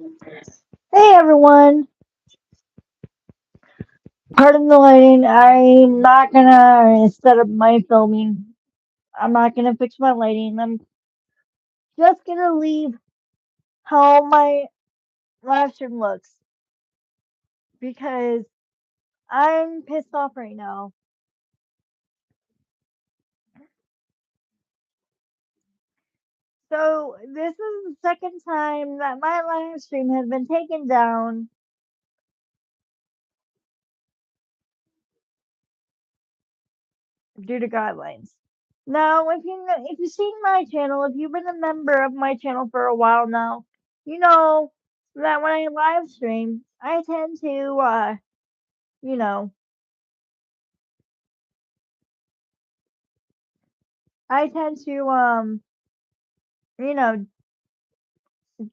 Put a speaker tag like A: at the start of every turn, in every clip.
A: Hey everyone! Pardon the lighting. I'm not gonna set up my filming. I'm not gonna fix my lighting. I'm just gonna leave how my live stream looks because I'm pissed off right now. So this is the second time that my live stream has been taken down due to guidelines. Now, if you've seen my channel, if you've been a member of my channel for a while now, you know that when I live stream, I tend to you know, I tend to you know,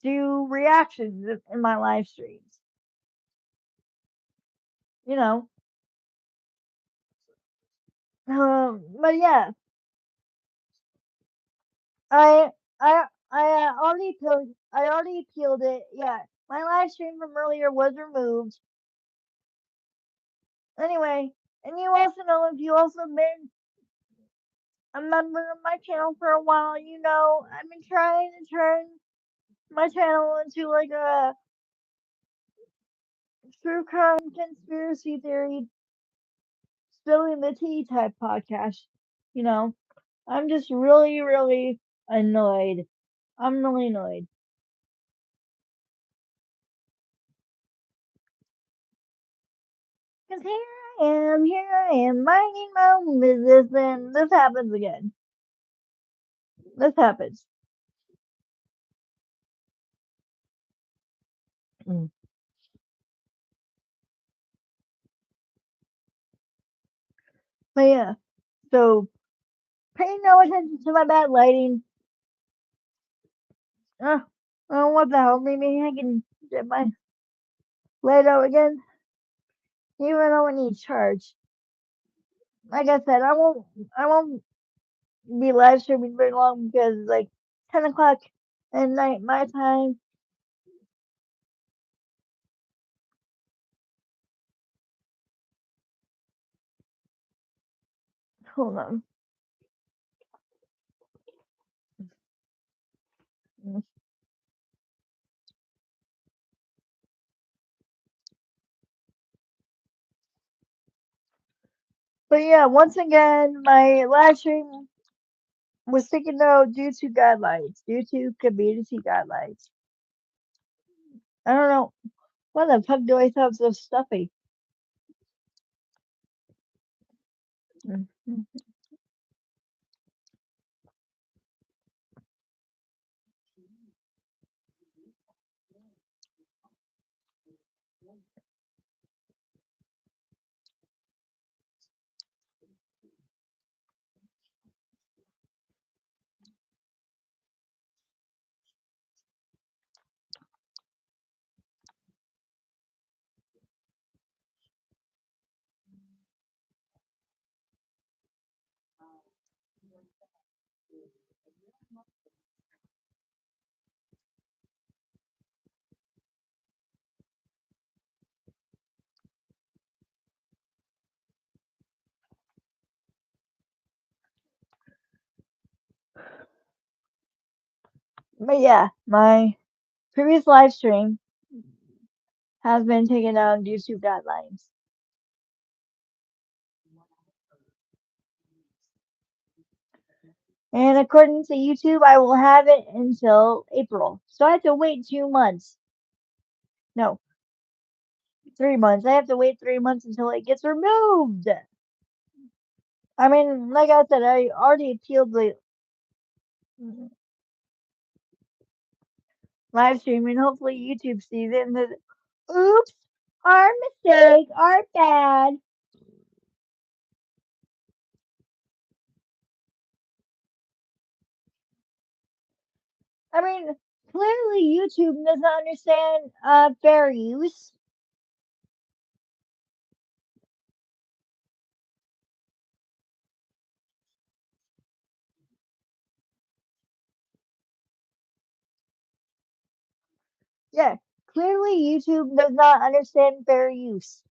A: do reactions in my live streams. You know, but yeah, I I already appealed it. Yeah, my live stream from earlier was removed. Anyway, and you also know if you also been a member of my channel for a while, you know I've been trying to turn my channel into like a true crime conspiracy theory spilling the tea type podcast. You know, I'm just really annoyed. I'm really annoyed. Cause here I am, minding my own business, and this happens again. This happens. Mm. But yeah, so pay no attention to my bad lighting. Uh, oh, what the hell? Maybe I can get my light out again, even though it needs charge. Like I said, I won't be live streaming very long because like 10 o'clock at night my time. Hold on. Mm. But yeah, once again, my live stream was taken out due to guidelines, due to community guidelines. I don't know. What the fuck do I sound so stuffy? Mm. But yeah, my previous live stream has been taken down due to guidelines. And according to YouTube, I will have it until April. So I have to wait 2 months. No, 3 months. I have to wait 3 months until it gets removed. I mean, like I said, I already appealed the live stream, and hopefully YouTube sees it and says, "Oops, our mistake, our bad." I mean, clearly YouTube doesn't understand fair use. Yeah, Clearly, YouTube does not understand fair use.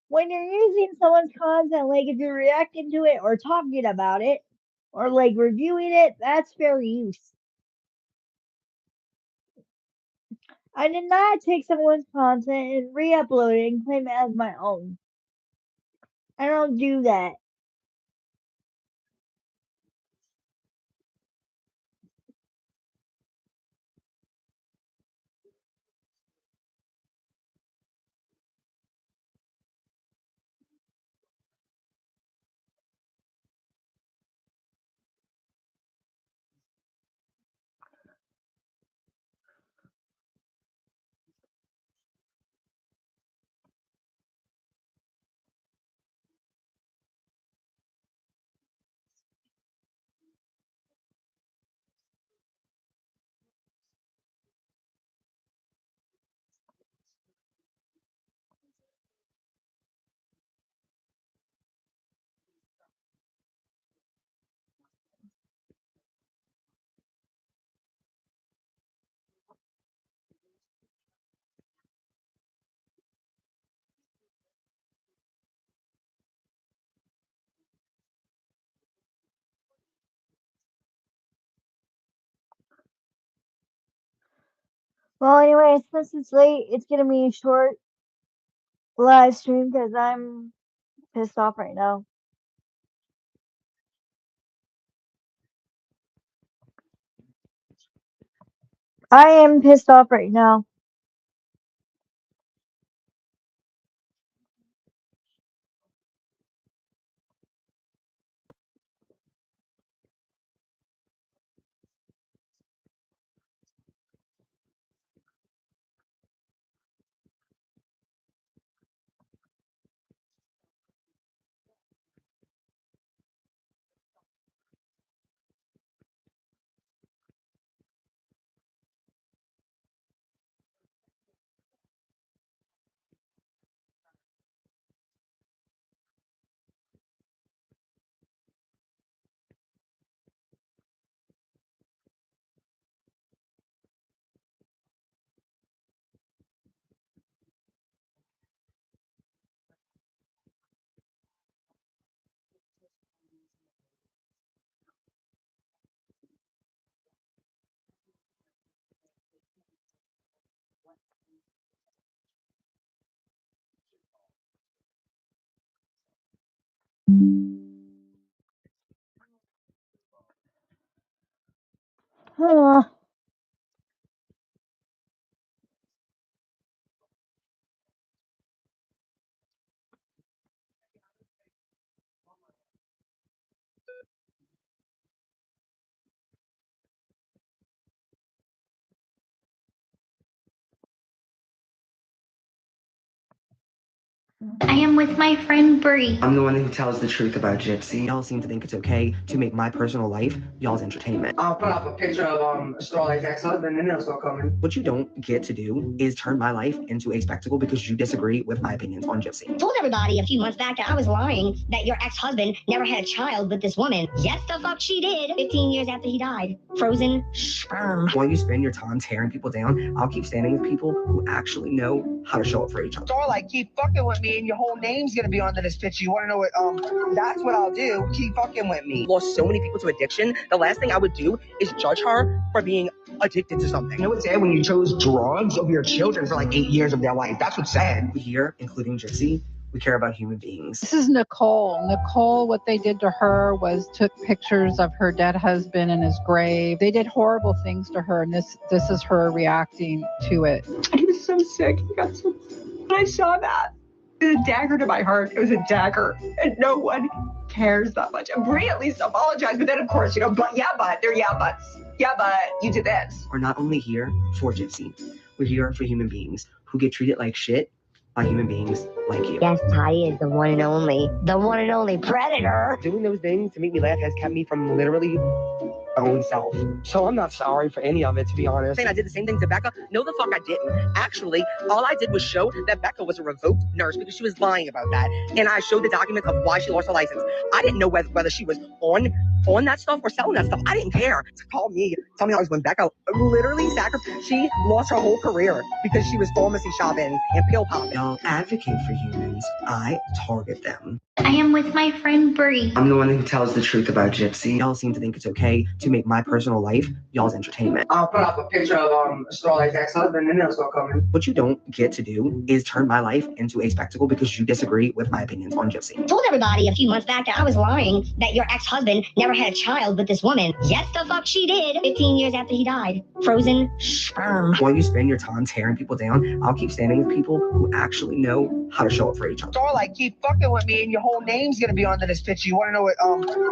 A: When you're using someone's content, like if you're reacting to it or talking about it or like reviewing it, that's fair use. I did not take someone's content and re-upload it and claim it as my own. I don't do that. Well, anyway, since it's late, it's gonna be a short live stream because I'm pissed off right now. I am pissed off right now.
B: I am with my friend Bree.
C: I'm the one who tells the truth about Gypsy. Y'all seem to think it's okay to make my personal life y'all's entertainment.
D: I'll put up a picture of Starlight's ex-husband and they'll start coming.
C: What you don't get to do is turn my life into a spectacle because you disagree with my opinions on Gypsy.
E: I told everybody a few months back that I was lying, that your ex-husband never had a child with this woman. Yes, the fuck she did. 15 years after he died. Frozen sperm.
C: While you spend your time tearing people down, I'll keep standing with people who actually know how to show up for each other.
D: Starlight, keep fucking with me and your whole name's gonna be under this picture. You wanna know what, that's what I'll do. Keep fucking with me.
C: Lost so many people to addiction. The last thing I would do is judge her for being addicted to something.
D: You know what's sad? When you chose drugs over your children for like 8 years of their life. That's what's sad.
C: Here, including Gypsy, we care about human beings.
F: This is Nicole. Nicole, what they did to her was took pictures of her dead husband in his grave. They did horrible things to her, and this is her reacting to it.
G: He was so sick. He got so. When I saw that, it was a dagger to my heart. It was a dagger, and no one cares that much. And Bree at least apologized, but then of course, you know, but they're buts. Yeah, but you did this.
C: We're not only here for Gypsy, we're here for human beings who get treated like shit by human beings like you.
E: Yes, Ty is the one and only predator.
C: Doing those things to make me laugh has kept me from literally my own self.
D: So I'm not sorry for any of it, to be honest.
C: Saying I did the same thing to Becca? No, the fuck I didn't. Actually, all I did was show that Becca was a revoked nurse because she was lying about that. And I showed the documents of why she lost her license. I didn't know whether she was on
D: on that stuff or selling that stuff. I didn't care. Call me, tell me how I went back out. Literally sacrificed. She lost her whole career because she was pharmacy shopping and pill popping.
C: Y'all advocate for humans. I target them.
B: I am with my friend Bree.
C: I'm the one who tells the truth about Gypsy. Y'all seem to think it's okay to make my personal life y'all's entertainment.
D: I'll put up a picture of Starlight's ex-husband and they'll start coming.
C: What you don't get to do is turn my life into a spectacle because you disagree with my opinions on Gypsy.
E: I told everybody a few months back that I was lying, that your ex-husband never had a child with this woman. Yes, the fuck she did. 15 years after he died. Frozen sperm.
C: While you spend your time tearing people down, I'll keep standing with people who actually know how to show up for each other.
D: Starlight, keep fucking with me and your whole name's gonna be under this picture. You wanna know what,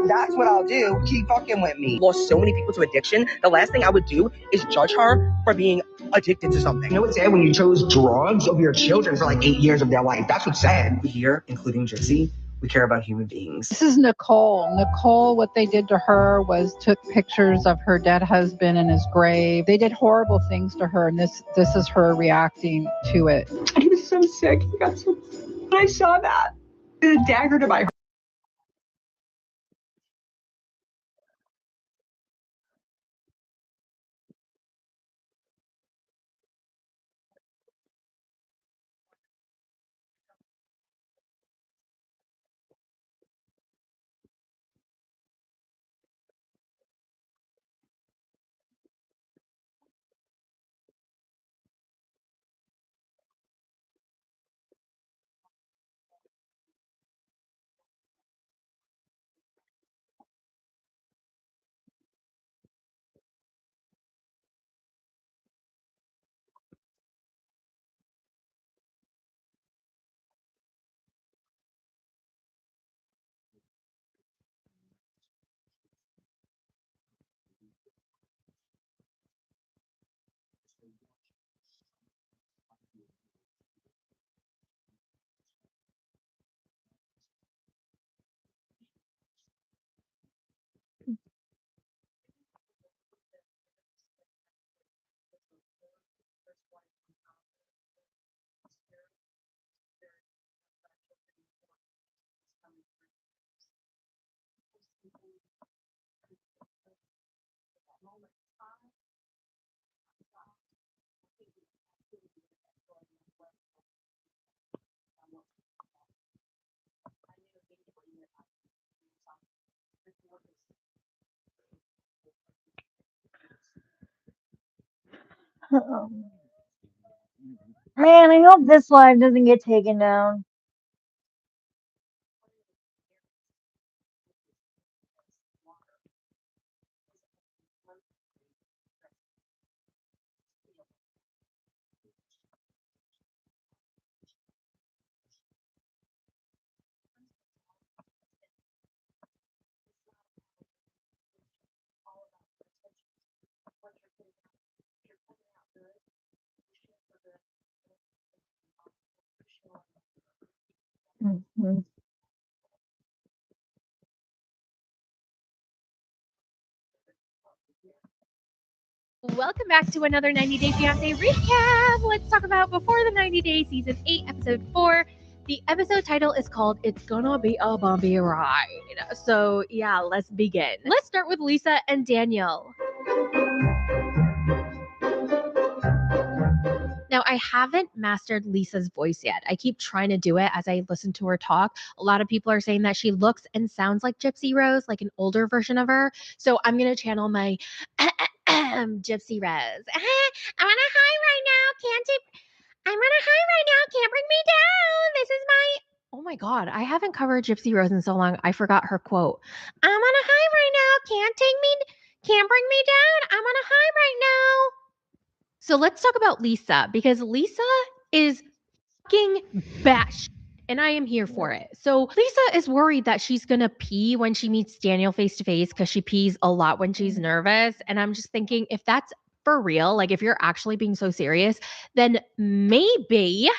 D: that's what I'll do. Keep fucking with me. Lost so many people to addiction. The last thing I would do is judge her for being addicted to something. You know what's sad? When you chose drugs over your children for like 8 years of their life. That's what's sad.
C: Here, including Gypsy, we care about human beings.
F: This is Nicole. Nicole, what they did to her was took pictures of her dead husband in his grave. They did horrible things to her, and this is her reacting to it.
G: And he was so sick. He got so. When I saw that, it was a dagger to my heart.
A: Man, I hope this live doesn't get taken down. Mhm.
H: Welcome back to another 90 Day Fiancé recap. Let's talk about Before the 90 Days, Season 8, Episode 4. The episode title is called It's Gonna Be a Bumpy Ride. So, yeah, let's begin. Let's start with Lisa and Daniel. Now, I haven't mastered Lisa's voice yet. I keep trying to do it as I listen to her talk. A lot of people are saying that she looks and sounds like Gypsy Rose, like an older version of her. So I'm going to channel my Gypsy Rose. I'm on a high right now. I'm on a high right now. Can't bring me down. This is my... Oh my God, I haven't covered Gypsy Rose in so long. I forgot her quote. I'm on a high right now. Can't bring me down. I'm on a high right now. So let's talk about Lisa, because Lisa is fucking batshit, and I am here for it. So Lisa is worried that she's going to pee when she meets Daniel face to face because she pees a lot when she's nervous. And I'm just thinking, if that's for real, like if you're actually being so serious, then maybe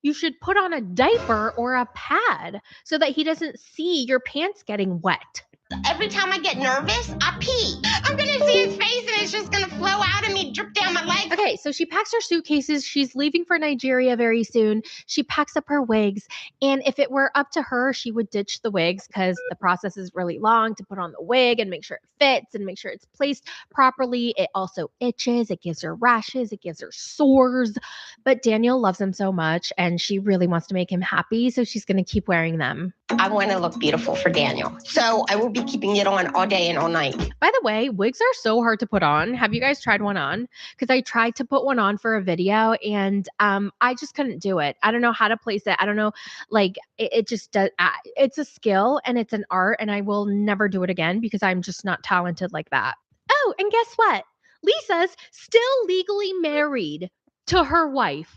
H: you should put on a diaper or a pad so that he doesn't see your pants getting wet.
I: Every time I get nervous, I pee. I'm gonna see his face and it's just gonna flow out of me, drip down my legs.
H: Okay, so she packs her suitcases. She's leaving for Nigeria very soon. She packs up her wigs. And if it were up to her, she would ditch the wigs because the process is really long to put on the wig and make sure it fits and make sure it's placed properly. It also itches. It gives her rashes. It gives her sores. But Daniel loves them so much and she really wants to make him happy. So she's going to keep wearing them.
I: I want to look beautiful for Daniel. So I will be keeping it on all day and all night.
H: By the way, wigs are so hard to put on. Have you guys tried one on? Because I tried to put one on for a video and I just couldn't do it. I don't know how to place it. I don't know, like it just does. It's a skill and it's an art and I will never do it again because I'm just not talented like that. Oh, and guess what? Lisa's still legally married to her wife.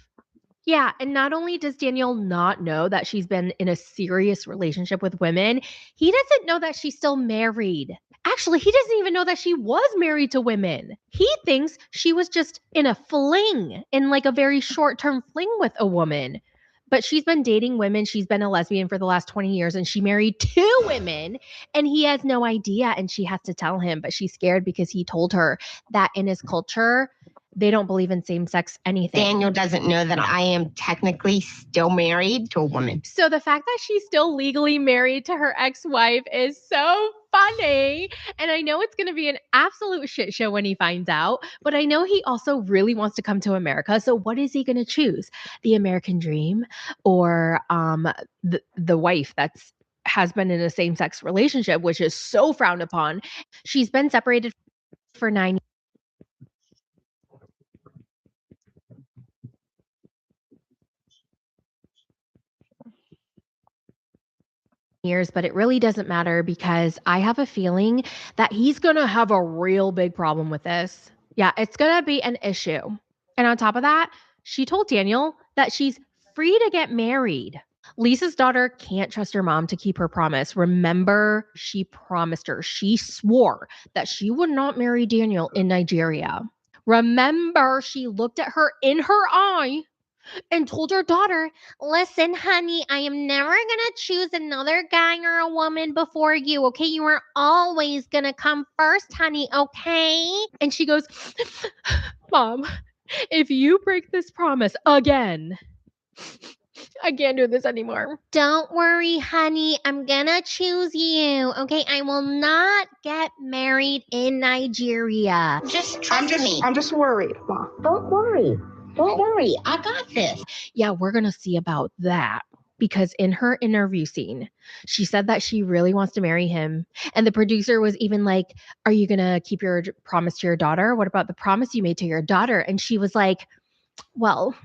H: Yeah, and not only does Daniel not know that she's been in a serious relationship with women, he doesn't know that she's still married. Actually, he doesn't even know that she was married to women. He thinks she was just in a fling, in like a very short-term fling with a woman. But she's been dating women. She's been a lesbian for the last 20 years and she married 2 women and he has no idea and she has to tell him, but she's scared because he told her that in his culture, they don't believe in same-sex anything.
I: Daniel doesn't know that I am technically still married to a woman.
H: So the fact that she's still legally married to her ex-wife is so funny. And I know it's going to be an absolute shit show when he finds out, but I know he also really wants to come to America. So what is he going to choose? The American dream or the wife that's has been in a same-sex relationship, which is so frowned upon. She's been separated for 9 years, but it really doesn't matter because I have a feeling that he's going to have a real big problem with this. Yeah, it's going to be an issue. And on top of that, she told Daniel that she's free to get married. Lisa's daughter can't trust her mom to keep her promise. Remember, she promised her. She swore that she would not marry Daniel in Nigeria. Remember, she looked at her in her eye and told her daughter, listen, honey, I am never going to choose another guy or a woman before you, okay? You are always going to come first, honey, okay? And she goes, Mom, if you break this promise again, I can't do this anymore. Don't worry, honey. I'm gonna choose you. Okay, I will not get married in Nigeria.
I: Just trust me.
G: I'm just worried, Mom.
I: Don't worry. Don't worry. I got this.
H: Yeah, we're gonna see about that. Because in her interview scene, she said that she really wants to marry him. And the producer was even like, are you gonna keep your promise to your daughter? What about the promise you made to your daughter? And she was like, well,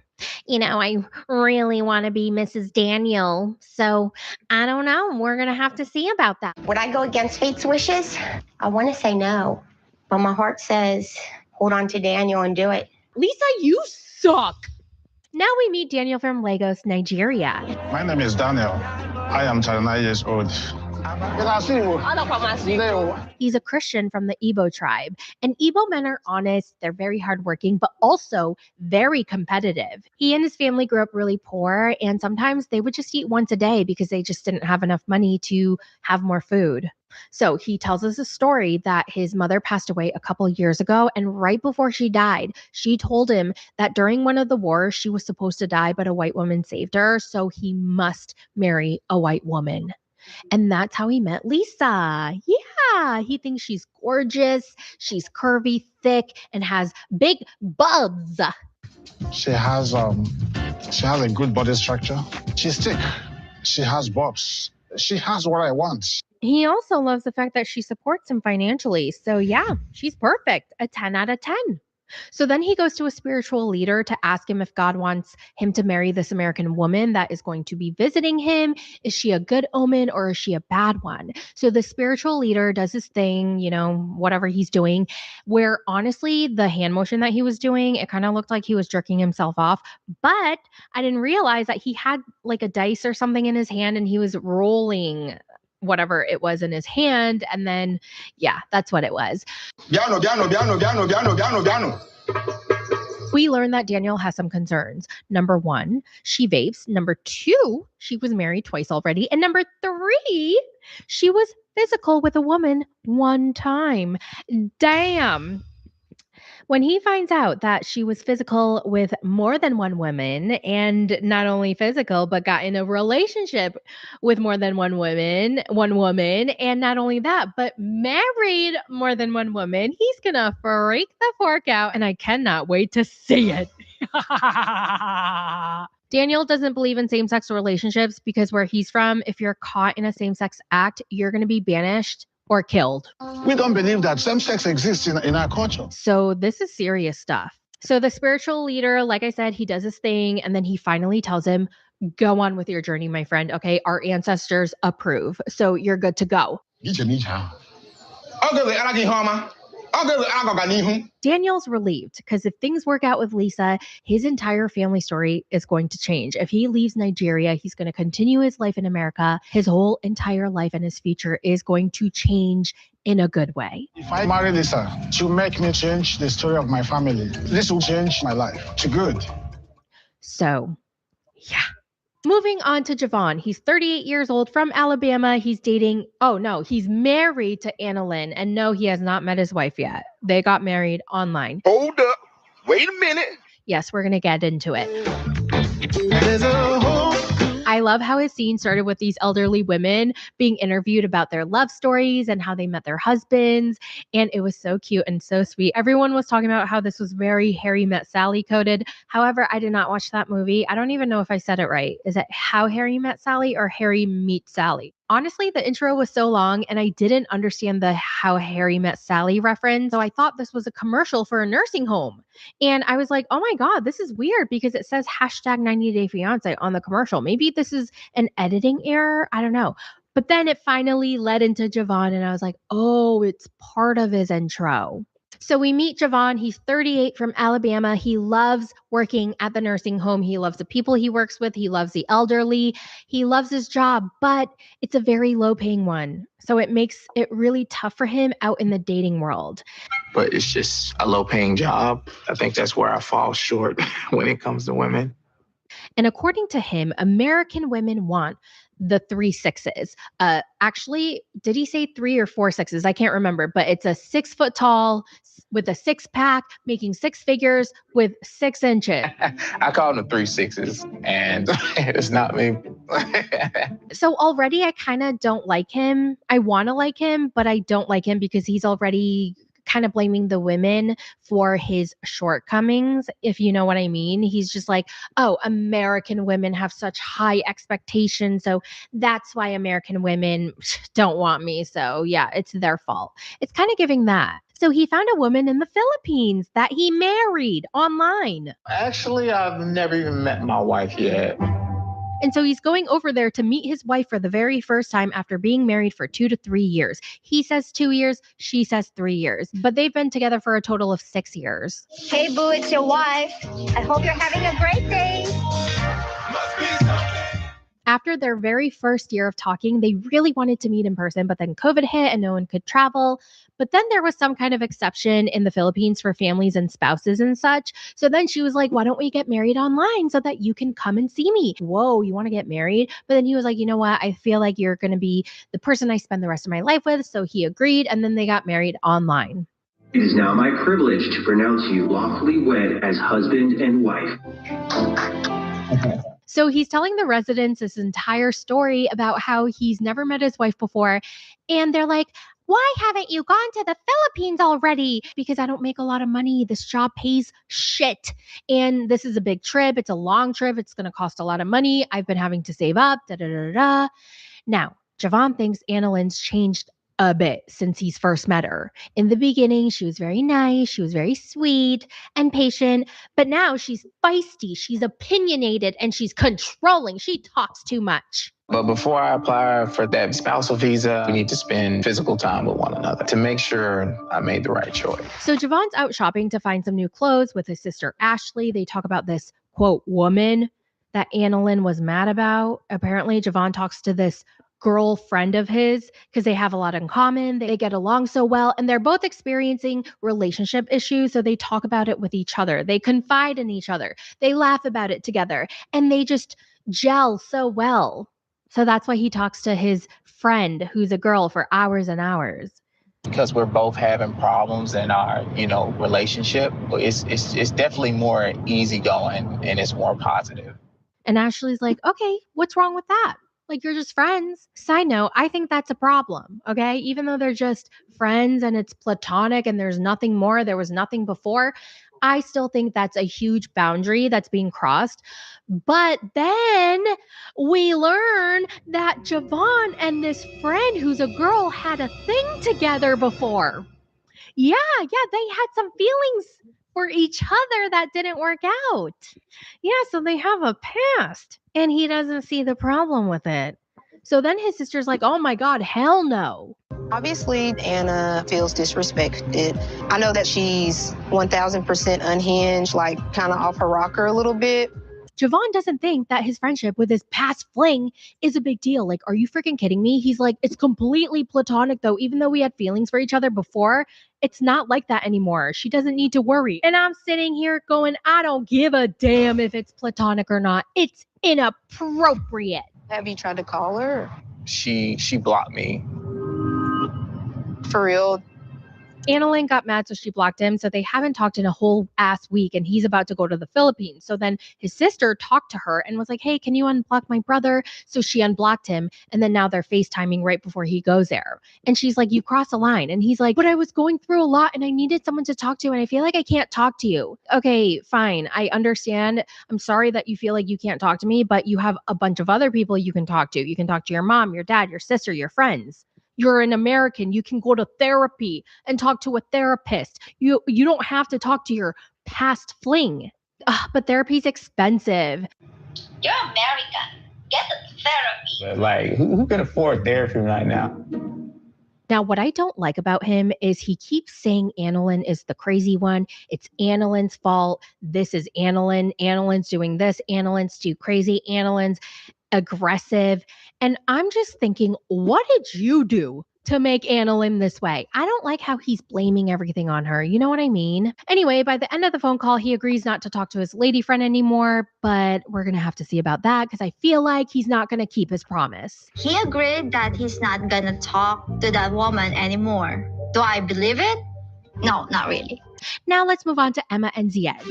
H: you know, I really want to be Mrs. Daniel. So I don't know. We're going to have to see about that.
I: Would I go against fate's wishes? I want to say no, but my heart says hold on to Daniel and do it.
H: Lisa, you suck. Now we meet Daniel from Lagos, Nigeria.
J: My name is Daniel. I am 29 years old.
H: He's a Christian from the Igbo tribe. And Igbo men are honest, they're very hardworking, but also very competitive. He and his family grew up really poor, and sometimes they would just eat once a day because they just didn't have enough money to have more food. So he tells us a story that his mother passed away a couple years ago, and right before she died, she told him that during one of the wars, she was supposed to die, but a white woman saved her, so he must marry a white woman. And that's how he met Lisa. Yeah, he thinks she's gorgeous, she's curvy, thick, and has big buds.
J: She has a good body structure. She's thick. She has bobs. She has what I want.
H: He also loves the fact that she supports him financially. So yeah, she's perfect. A 10 out of 10. So then he goes to a spiritual leader to ask him if God wants him to marry this American woman that is going to be visiting him. Is she a good omen or is she a bad one? So the spiritual leader does his thing, you know, whatever he's doing, where honestly, the hand motion that he was doing, it kind of looked like he was jerking himself off. But I didn't realize that he had like a dice or something in his hand and he was rolling whatever it was in his hand. And then, yeah, that's what it was.
J: Piano, piano, piano, piano, piano, piano, piano.
H: We learned that Daniel has some concerns. Number 1, she vapes. Number 2, she was married twice already. And number 3, she was physical with a woman 1 time. Damn. When he finds out that she was physical with more than one woman, and not only physical, but got in a relationship with more than one woman, and not only that, but married more than one woman, he's gonna freak the fork out, and I cannot wait to see it. Daniel doesn't believe in same-sex relationships because where he's from, if you're caught in a same-sex act, you're gonna be banished or killed.
J: We don't believe that same sex exists in our culture.
H: So this is serious stuff. So the spiritual leader, like I said, he does his thing, and then he finally tells him, go on with your journey, my friend. Okay, our ancestors approve. So you're good to go. Daniel's relieved because if things work out with Lisa, his entire family story is going to change. If he leaves Nigeria, he's going to continue his life in America. His whole entire life and his future is going to change in a good way.
J: If I marry Lisa, she'll make me change the story of my family. This will change my life to good.
H: So, yeah. Moving on to Javon. He's 38 years old from Alabama. He's married to Annalyn. And no, he has not met his wife yet. They got married online.
K: Hold up. Wait a minute.
H: Yes, we're going to get into it. I love how his scene started with these elderly women being interviewed about their love stories and how they met their husbands. And it was so cute and so sweet. Everyone was talking about how this was very Harry Met Sally coded. However, I did not watch that movie. I don't even know if I said it right. Is it How Harry Met Sally or Harry Meets Sally? Honestly, the intro was so long and I didn't understand the How Harry Met Sally reference. So I thought this was a commercial for a nursing home. And I was like, oh my God, this is weird because it says hashtag 90 Day Fiance on the commercial. Maybe this is an editing error. I don't know. But then it finally led into Javon and I was like, oh, it's part of his intro. So we meet Javon. He's 38 from Alabama. He loves working at the nursing home. He loves the people he works with. He loves the elderly. He loves his job, but it's a very low paying one. So it makes it really tough for him out in the dating world.
L: But it's just a low paying job. I think that's where I fall short when it comes to women.
H: And according to him, American women want the 3 6s. Actually, did he say 3 or 4 6s? I can't remember, but it's a 6 foot tall with a 6-pack, making 6 figures with 6 inches.
L: I call them the 3 6s, and it's not me.
H: So already I kind of don't like him. I want to like him, but I don't like him because he's already kind of blaming the women for his shortcomings, if you know what I mean. He's just like, oh, American women have such high expectations, so that's why American women don't want me. So yeah, it's their fault. It's kind of giving that. So he found a woman in the Philippines that he married online.
L: Actually, I've never even met my wife yet.
H: And so he's going over there to meet his wife for the very first time after being married for 2 to 3 years. He says 2 years, she says 3 years, but they've been together for a total of 6 years.
E: Hey, boo, it's your wife. I hope you're having a great day.
H: After their very first year of talking, they really wanted to meet in person, but then COVID hit and no one could travel. But then there was some kind of exception in the Philippines for families and spouses and such. So then she was like, why don't we get married online so that you can come and see me? Whoa, you want to get married? But then he was like, you know what? I feel like you're going to be the person I spend the rest of my life with. So he agreed. And then they got married online.
M: It is now my privilege to pronounce you lawfully wed as husband and wife.
H: So he's telling the residents this entire story about how he's never met his wife before. And they're like, why haven't you gone to the Philippines already? Because I don't make a lot of money. This job pays shit. And this is a big trip. It's a long trip. It's going to cost a lot of money. I've been having to save up. Now, Javon thinks Annalyn's changed a bit since he's first met her. In the beginning, she was very nice. She was very sweet and patient. But now she's feisty. She's opinionated and she's controlling. She talks too much.
L: But before I apply for that spousal visa, we need to spend physical time with one another to make sure I made the right choice.
H: So Javon's out shopping to find some new clothes with his sister, Ashley. They talk about this, quote, woman that Annalyn was mad about. Apparently, Javon talks to this girlfriend of his because they have a lot in common. They get along so well, and they're both experiencing relationship issues. So they talk about it with each other. They confide in each other. They laugh about it together, and they just gel so well. So that's why he talks to his friend who's a girl for hours and hours.
L: Because we're both having problems in our, relationship, it's definitely more easygoing and it's more positive.
H: And Ashley's like, okay, what's wrong with that? Like, you're just friends. Side note, I think that's a problem, okay? Even though they're just friends and it's platonic and there's nothing more, there was nothing before, I still think that's a huge boundary that's being crossed. But then we learn that Javon and this friend who's a girl had a thing together before. Yeah, they had some feelings for each other that didn't work out. Yeah, so they have a past, and he doesn't see the problem with it. So then his sister's like, oh my God, hell no.
N: Obviously, Anna feels disrespected. I know that she's 1000% unhinged, like kind of off her rocker a little bit.
H: Javon doesn't think that his friendship with his past fling is a big deal. Like, are you freaking kidding me? He's like, it's completely platonic though. Even though we had feelings for each other before, it's not like that anymore. She doesn't need to worry. And I'm sitting here going, I don't give a damn if it's platonic or not. It's inappropriate.
N: Have you tried to call her?
L: She blocked me.
N: For real?
H: Annalyn got mad, so she blocked him. So they haven't talked in a whole ass week, and he's about to go to the Philippines. So then his sister talked to her and was like, hey, can you unblock my brother? So she unblocked him. And then now they're FaceTiming right before he goes there. And she's like, you crossed a line. And he's like, but I was going through a lot and I needed someone to talk to. And I feel like I can't talk to you. Okay, fine. I understand. I'm sorry that you feel like you can't talk to me, but you have a bunch of other people you can talk to. You can talk to your mom, your dad, your sister, your friends. You're an American. You can go to therapy and talk to a therapist. You don't have to talk to your past fling. But therapy's expensive.
B: You're American. Get the therapy.
L: Like, who can afford therapy right now?
H: Now, what I don't like about him is he keeps saying Annalyn is the crazy one. It's Annalyn's fault. This is Annalyn. Annalyn's doing this. Annalyn's too crazy. Annalyn's aggressive. And I'm just thinking, what did you do to make Annalyn this way? I don't like how he's blaming everything on her. You know what I mean? Anyway, by the end of the phone call, he agrees not to talk to his lady friend anymore, but we're going to have to see about that because I feel like he's not going to keep his promise.
B: He agreed that he's not gonna talk to that woman anymore. Do I believe it? No, not really.
H: Now let's move on to Emma and Zied.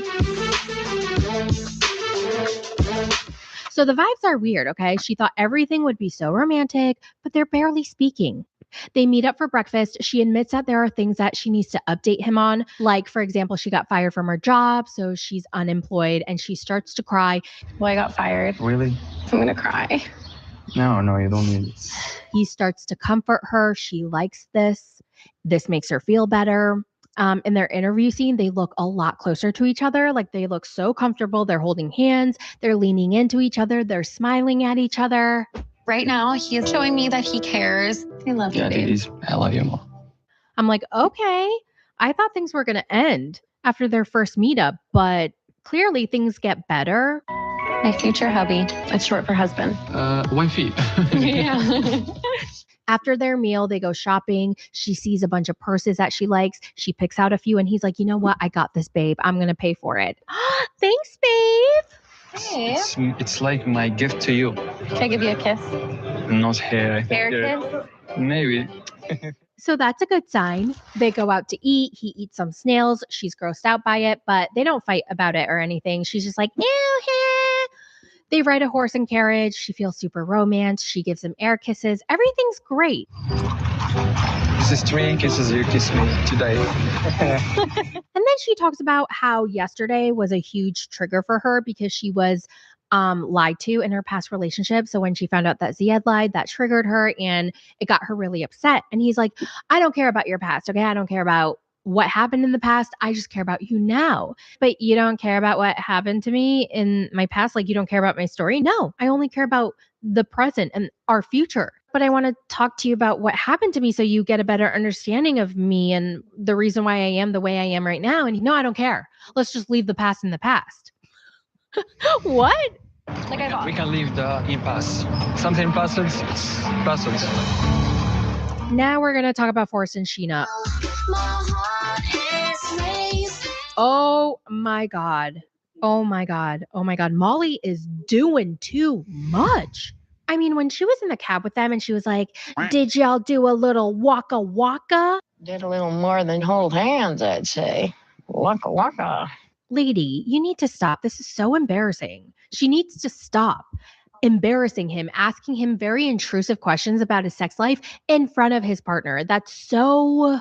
H: So the vibes are weird, okay? She thought everything would be so romantic, but they're barely speaking. They meet up for breakfast. She admits that there are things that she needs to update him on. Like, for example, she got fired from her job, so she's unemployed, and she starts to cry.
O: Well, I got fired.
P: Really?
O: I'm gonna cry.
P: No, you don't need it.
H: He starts to comfort her. She likes this. This makes her feel better. In their interview scene, they look a lot closer to each other. Like, they look so comfortable. They're holding hands. They're leaning into each other. They're smiling at each other.
O: Right now, he's showing me that he cares. I love you, babe.
P: I love you more.
H: I'm like, okay. I thought things were going to end after their first meetup, but clearly things get better.
O: My future hubby. It's short for husband.
P: Wifey.
O: Yeah.
H: After their meal, they go shopping. She sees a bunch of purses that she likes. She picks out a few and he's like, you know what? I got this, babe. I'm going to pay for it. Thanks, babe.
P: It's like my gift to you.
O: Can I give you a kiss?
P: Not here.
O: Hair kiss?
P: Maybe.
H: So that's a good sign. They go out to eat. He eats some snails. She's grossed out by it, but they don't fight about it or anything. She's just like, ew, They ride a horse and carriage. She feels super romance. She gives him air kisses. Everything's great.
P: This is 3 kisses you kiss me today.
H: And then she talks about how yesterday was a huge trigger for her because she was lied to in her past relationship. So when she found out that Zied lied, that triggered her and it got her really upset. And he's like, I don't care about your past, okay? I don't care about what happened in the past. I just care about you now. But you don't care about what happened to me in my past? Like, you don't care about my story? No, I only care about the present and our future. But I want to talk to you about what happened to me so you get a better understanding of me and the reason why I am the way I am right now. And no, I don't care. Let's just leave the past in the past. What?
O: Like I thought.
P: We can leave the impasse. Something passes.
H: Now we're going to talk about Forrest and Sheena. Oh my God. Oh my God. Oh my God. Molly is doing too much. I mean, when she was in the cab with them and she was like, did y'all do a little waka waka?
Q: Did a little more than hold hands, I'd say. Waka waka.
H: Lady, you need to stop. This is so embarrassing. She needs to stop embarrassing him, asking him very intrusive questions about his sex life in front of his partner. That's so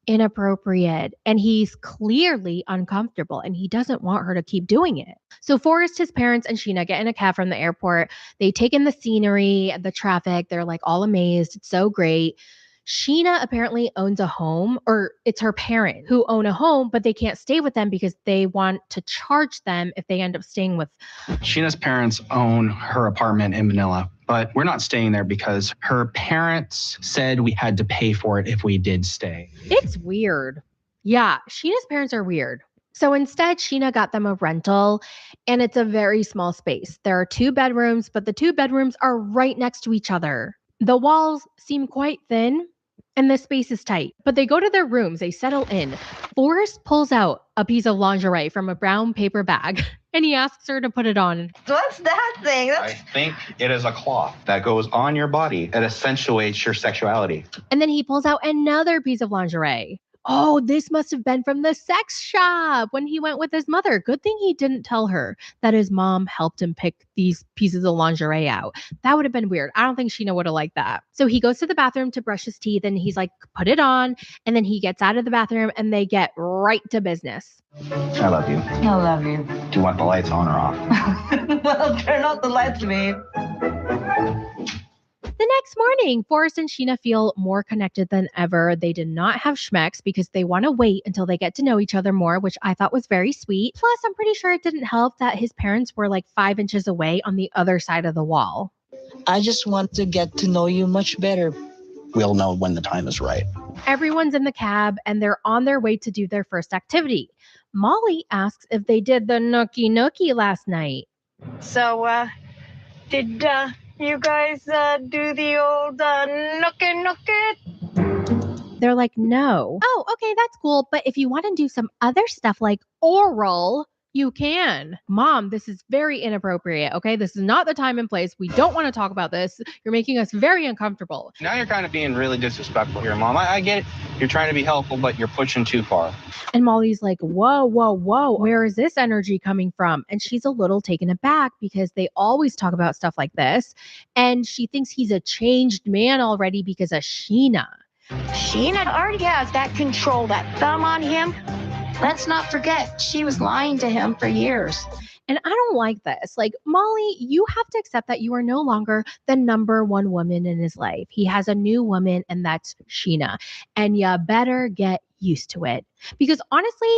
H: inappropriate. And he's clearly uncomfortable and he doesn't want her to keep doing it. So Forrest, his parents, and Sheena get in a cab from the airport. They take in the scenery, the traffic. They're like all amazed. It's so great. Sheena apparently owns a home, or it's her parents who own a home, but they can't stay with them because they want to charge them if they end up staying with.
R: Sheena's parents own her apartment in Manila, but we're not staying there because her parents said we had to pay for it if we did stay.
H: It's weird. Yeah, Sheena's parents are weird. So instead, Sheena got them a rental, and it's a very small space. There are 2 bedrooms, but the 2 bedrooms are right next to each other. The walls seem quite thin, and the space is tight. But they go to their rooms, they settle in. Forrest pulls out a piece of lingerie from a brown paper bag, and he asks her to put it on.
S: What's that thing?
T: I think it is a cloth that goes on your body. It accentuates your sexuality.
H: And then he pulls out another piece of lingerie. Oh, this must have been from the sex shop when he went with his mother. Good thing he didn't tell her that his mom helped him pick these pieces of lingerie out. That would have been weird. I don't think Sheena would have liked that. So he goes to the bathroom to brush his teeth and he's like, put it on. And then he gets out of the bathroom and they get right to business.
T: I love you.
S: I love you.
T: Do you want the lights on or off?
S: Well, turn off the lights, babe.
H: The next morning, Forrest and Sheena feel more connected than ever. They did not have schmecks because they want to wait until they get to know each other more, which I thought was very sweet. Plus, I'm pretty sure it didn't help that his parents were like 5 inches away on the other side of the wall.
U: I just want to get to know you much better.
R: We'll know when the time is right.
H: Everyone's in the cab and they're on their way to do their first activity. Molly asks if they did the nookie nookie last night.
S: So, did you guys do the old nookie nookie?
H: They're like, no. Oh, okay, that's cool. But if you want to do some other stuff like oral, you can. Mom, this is very inappropriate, okay? This is not the time and place. We don't want to talk about this. You're making us very uncomfortable.
T: Now you're kind of being really disrespectful here, Mom. I get it. You're trying to be helpful, but you're pushing too far.
H: And Molly's like, whoa, whoa, whoa. Where is this energy coming from? And she's a little taken aback because they always talk about stuff like this. And she thinks he's a changed man already because of Sheena.
Q: Sheena already has that control, that thumb on him. Let's not forget, she was lying to him for years.
H: And I don't like this. Like, Molly, you have to accept that you are no longer the number one woman in his life. He has a new woman, and that's Sheena. And you better get used to it. Because honestly,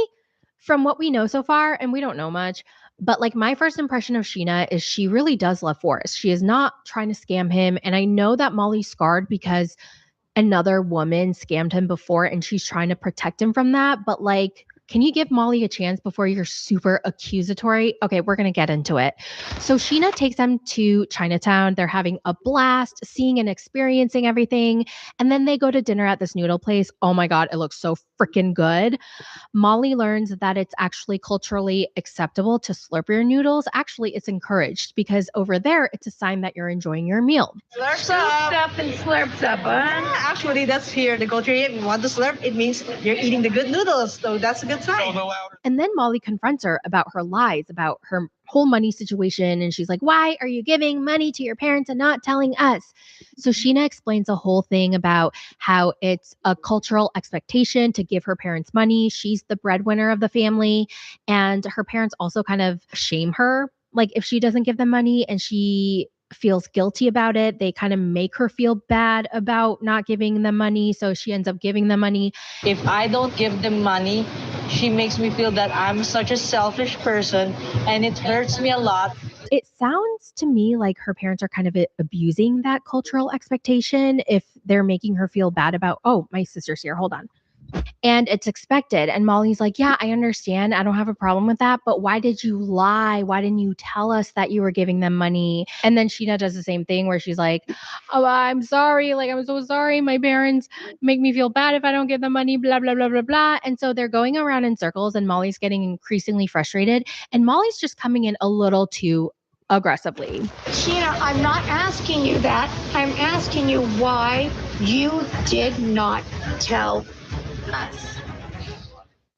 H: from what we know so far, and we don't know much, but like my first impression of Sheena is she really does love Forrest. She is not trying to scam him. And I know that Molly's scarred because another woman scammed him before, and she's trying to protect him from that. But like, can you give Molly a chance before you're super accusatory? Okay, we're going to get into it. So Sheena takes them to Chinatown. They're having a blast, seeing and experiencing everything. And then they go to dinner at this noodle place. Oh my God, it looks so freaking good. Molly learns that it's actually culturally acceptable to slurp your noodles. Actually, it's encouraged because over there, it's a sign that you're enjoying your meal.
S: Slurps up and slurps up. Actually, that's here the culture. If you want to slurp, it means you're eating the good noodles. So that's a good sign.
H: And then Molly confronts her about her lies, about her whole money situation. And she's like, why are you giving money to your parents and not telling us? So Sheena explains the whole thing about how it's a cultural expectation to give her parents money. She's the breadwinner of the family. And her parents also kind of shame her. Like if she doesn't give them money and she feels guilty about it, they kind of make her feel bad about not giving them money. So she ends up giving them money.
S: If I don't give them money, she makes me feel that I'm such a selfish person and it hurts me a lot.
H: It sounds to me like her parents are kind of abusing that cultural expectation if they're making her feel bad about, oh, my sister's here. Hold on. and it's expected. And Molly's like, yeah, I understand. I don't have a problem with that. But why did you lie? Why didn't you tell us that you were giving them money? And then Sheena does the same thing where she's like, oh, I'm sorry. Like, I'm so sorry. My parents make me feel bad if I don't give them money, blah, blah, blah, blah, blah. And so they're going around in circles and Molly's getting increasingly frustrated. And Molly's just coming in a little too aggressively.
Q: Sheena, I'm not asking you that. I'm asking you why you did not tell us.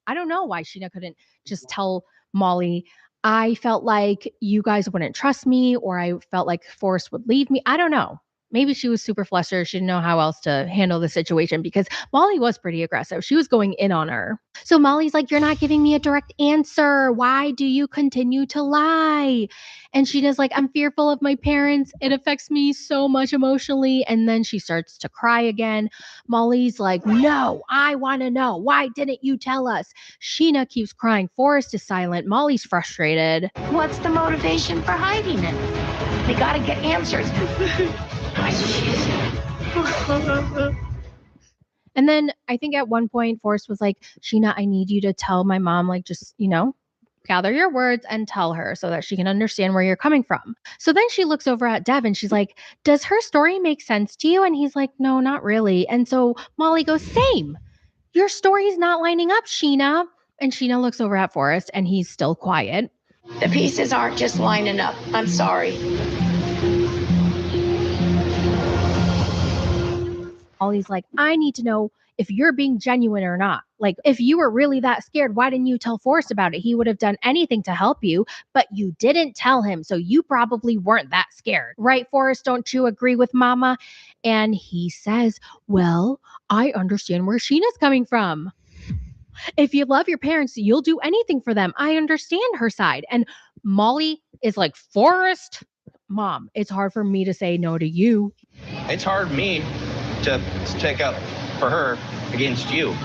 H: I don't know why Sheena couldn't just tell Molly, I felt like you guys wouldn't trust me, or I felt like Forrest would leave me. I don't know. Maybe she was super flustered. She didn't know how else to handle the situation because Molly was pretty aggressive. She was going in on her. So Molly's like, you're not giving me a direct answer. Why do you continue to lie? And Sheena's like, I'm fearful of my parents. It affects me so much emotionally. And then she starts to cry again. Molly's like, no, I want to know. Why didn't you tell us? Sheena keeps crying. Forrest is silent. Molly's frustrated.
Q: What's the motivation for hiding it? They gotta get answers.
H: And then I think at one point, Forrest was like, Sheena, I need you to tell my mom, like, just, gather your words and tell her so that she can understand where you're coming from. So then she looks over at Dev and she's like, does her story make sense to you? And he's like, no, not really. And so Molly goes, same. Your story's not lining up, Sheena. And Sheena looks over at Forrest and he's still quiet.
Q: The pieces aren't just lining up. I'm sorry.
H: Molly's like, I need to know if you're being genuine or not. Like, if you were really that scared, why didn't you tell Forrest about it? He would have done anything to help you, but you didn't tell him. So you probably weren't that scared. Right, Forrest? Don't you agree with Mama? And he says, well, I understand where Sheena's coming from. If you love your parents, you'll do anything for them. I understand her side. And Molly is like, Forrest, Mom, it's hard for me to say no to you.
T: It's hard for me to stick up for her against you.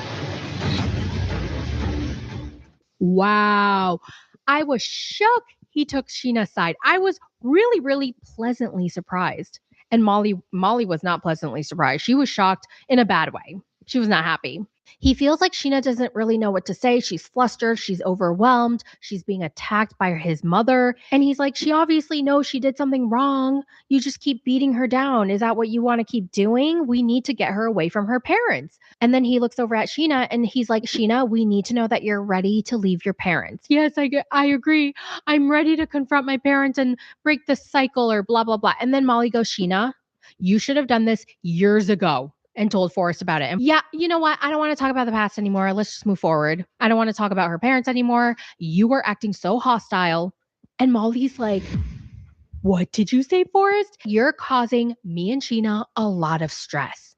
H: Wow. I was shook he took Sheena's side. I was really, really pleasantly surprised. And Molly was not pleasantly surprised. She was shocked in a bad way. She was not happy. He feels like Sheena doesn't really know what to say. She's flustered. She's overwhelmed. She's being attacked by his mother. And he's like, she obviously knows she did something wrong. You just keep beating her down. Is that what you want to keep doing? We need to get her away from her parents. And then he looks over at Sheena and he's like, Sheena, we need to know that you're ready to leave your parents. Yes, I agree. I'm ready to confront my parents and break the cycle or blah, blah, blah. And then Molly goes, Sheena, you should have done this years ago and told Forrest about it. And yeah, you know what? I don't want to talk about the past anymore. Let's just move forward. I don't want to talk about her parents anymore. You were acting so hostile. And Molly's like, what did you say, Forrest? You're causing me and Sheena a lot of stress.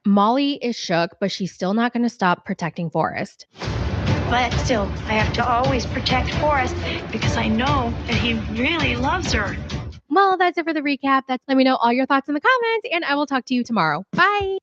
H: Molly is shook, but she's still not going to stop protecting Forrest.
Q: But still, I have to always protect Forrest because I know that he really loves her.
H: Well, that's it for the recap. Let me know all your thoughts in the comments, and I will talk to you tomorrow. Bye.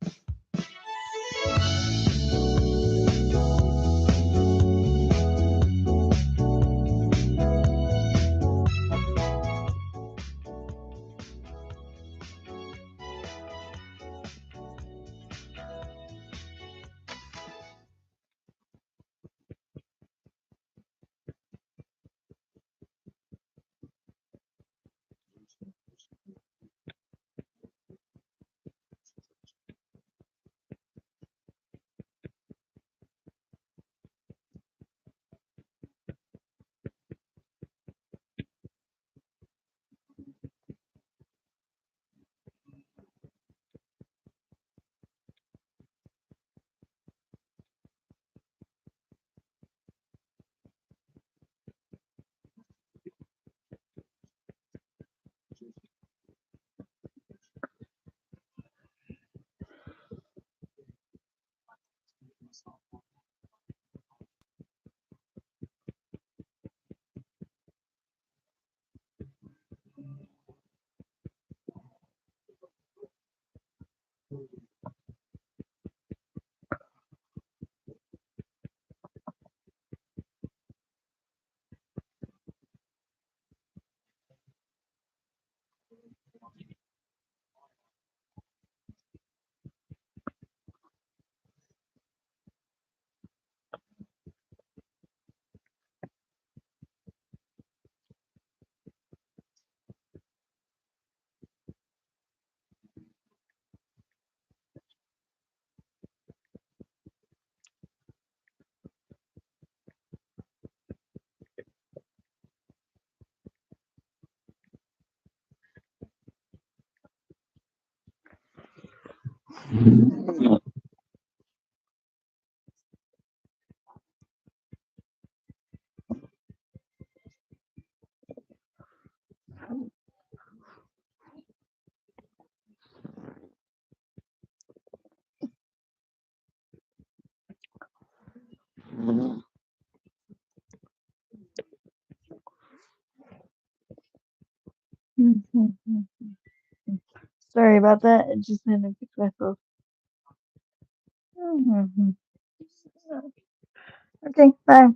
A: Sorry about that. I just had to fix myself. Okay, bye.